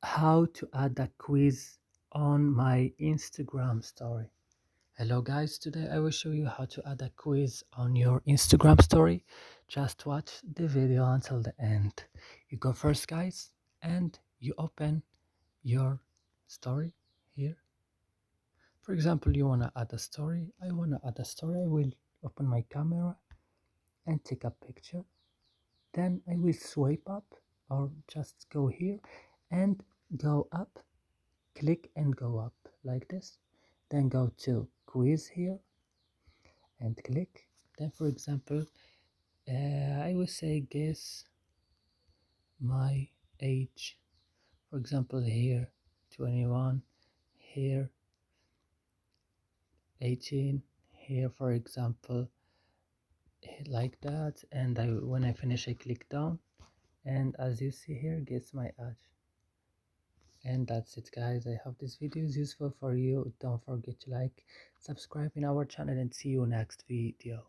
how to add a quiz on my Instagram story. Hello guys, today I will show you how to add a quiz on your Instagram story. Just watch the video until the end. You go first guys and you open your story here. For example, you want to add a story. I want to add a story. I will open my camera and take a picture. Then I will swipe up or just go here and go up, click and go up like this. Then go to quiz here and click. Then for example, I will say guess my age. For example, here 21, here 18, here for example, like that. And when I finish, I click down, and as you see here, guess my age. And that's it guys. I hope this video is useful for you. Don't forget to like, subscribe in our channel, and see you next video.